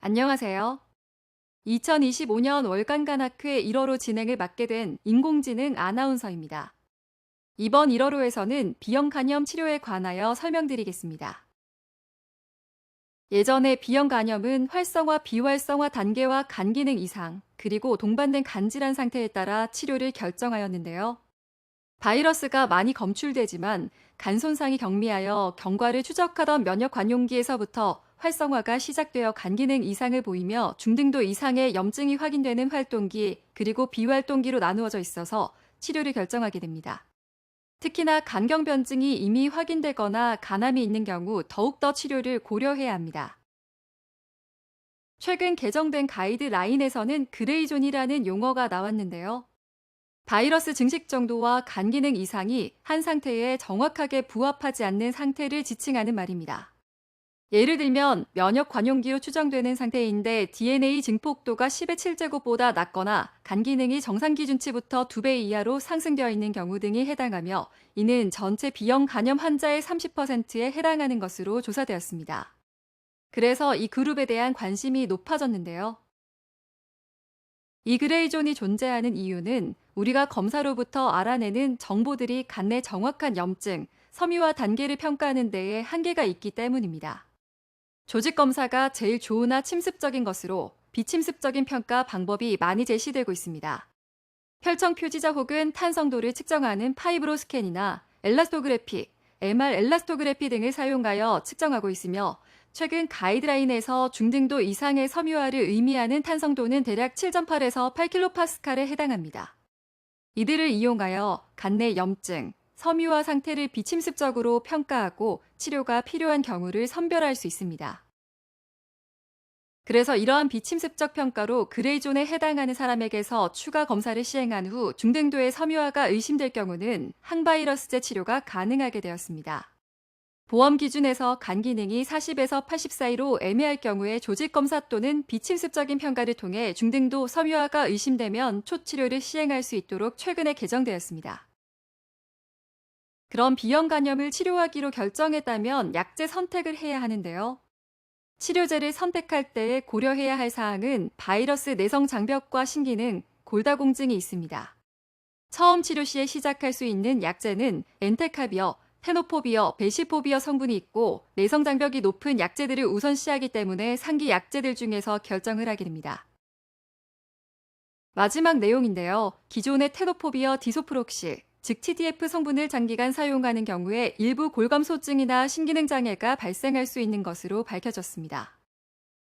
안녕하세요. 2025년 월간 간학회 1월호 진행을 맡게 된 인공지능 아나운서입니다. 이번 1월호에서는 비형 간염 치료에 관하여 설명드리겠습니다. 예전에 비형 간염은 활성화, 비활성화 단계와 간 기능 이상, 그리고 동반된 간 질환 상태에 따라 치료를 결정하였는데요. 바이러스가 많이 검출되지만 간 손상이 경미하여 경과를 추적하던 면역 관용기에서부터 활성화가 시작되어 간 기능 이상을 보이며 중등도 이상의 염증이 확인되는 활동기 그리고 비활동기로 나누어져 있어서 치료를 결정하게 됩니다. 특히나 간경변증이 이미 확인되거나 간암이 있는 경우 더욱더 치료를 고려해야 합니다. 최근 개정된 가이드라인에서는 그레이존이라는 용어가 나왔는데요. 바이러스 증식 정도와 간 기능 이상이 한 상태에 정확하게 부합하지 않는 상태를 지칭하는 말입니다. 예를 들면 면역 관용기로 추정되는 상태인데 DNA 증폭도가 10의 7제곱보다 낮거나 간 기능이 정상 기준치부터 2배 이하로 상승되어 있는 경우 등이 해당하며 이는 전체 B형 간염 환자의 30%에 해당하는 것으로 조사되었습니다. 그래서 이 그룹에 대한 관심이 높아졌는데요. 이 그레이존이 존재하는 이유는 우리가 검사로부터 알아내는 정보들이 간 내 정확한 염증, 섬유화 단계를 평가하는 데에 한계가 있기 때문입니다. 조직 검사가 제일 좋으나 침습적인 것으로 비침습적인 평가 방법이 많이 제시되고 있습니다. 혈청 표지자 혹은 탄성도를 측정하는 파이브로 스캔이나 엘라스토그래피, MR 엘라스토그래피 등을 사용하여 측정하고 있으며 최근 가이드라인에서 중등도 이상의 섬유화를 의미하는 탄성도는 대략 7.8에서 8kPa에 해당합니다. 이들을 이용하여 간 내 염증, 섬유화 상태를 비침습적으로 평가하고 치료가 필요한 경우를 선별할 수 있습니다. 그래서 이러한 비침습적 평가로 그레이존에 해당하는 사람에게서 추가 검사를 시행한 후 중등도의 섬유화가 의심될 경우는 항바이러스제 치료가 가능하게 되었습니다. 보험 기준에서 간 기능이 40에서 80 사이로 애매할 경우에 조직 검사 또는 비침습적인 평가를 통해 중등도 섬유화가 의심되면 초치료를 시행할 수 있도록 최근에 개정되었습니다. 그럼 B형 간염을 치료하기로 결정했다면 약제 선택을 해야 하는데요. 치료제를 선택할 때 고려해야 할 사항은 바이러스 내성 장벽과 신기능, 골다공증이 있습니다. 처음 치료 시에 시작할 수 있는 약제는 엔테카비어, 테노포비어, 베시포비어 성분이 있고 내성 장벽이 높은 약제들을 우선시하기 때문에 상기 약제들 중에서 결정을 하게 됩니다. 마지막 내용인데요. 기존의 테노포비어 디소프록실, 즉 TDF 성분을 장기간 사용하는 경우에 일부 골감소증이나 신기능 장애가 발생할 수 있는 것으로 밝혀졌습니다.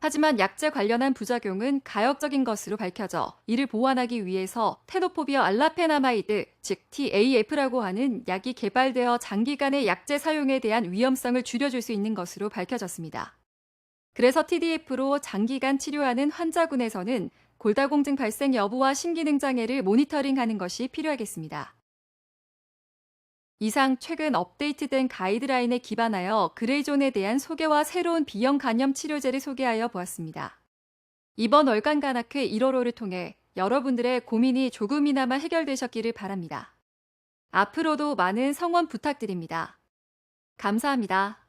하지만 약제 관련한 부작용은 가역적인 것으로 밝혀져 이를 보완하기 위해서 테노포비어 알라페나마이드, 즉 TAF라고 하는 약이 개발되어 장기간의 약제 사용에 대한 위험성을 줄여줄 수 있는 것으로 밝혀졌습니다. 그래서 TDF로 장기간 치료하는 환자군에서는 골다공증 발생 여부와 신기능 장애를 모니터링하는 것이 필요하겠습니다. 이상 최근 업데이트된 가이드라인에 기반하여 그레이존에 대한 소개와 새로운 B형 간염 치료제를 소개하여 보았습니다. 이번 월간 간학회 1월호를 통해 여러분들의 고민이 조금이나마 해결되셨기를 바랍니다. 앞으로도 많은 성원 부탁드립니다. 감사합니다.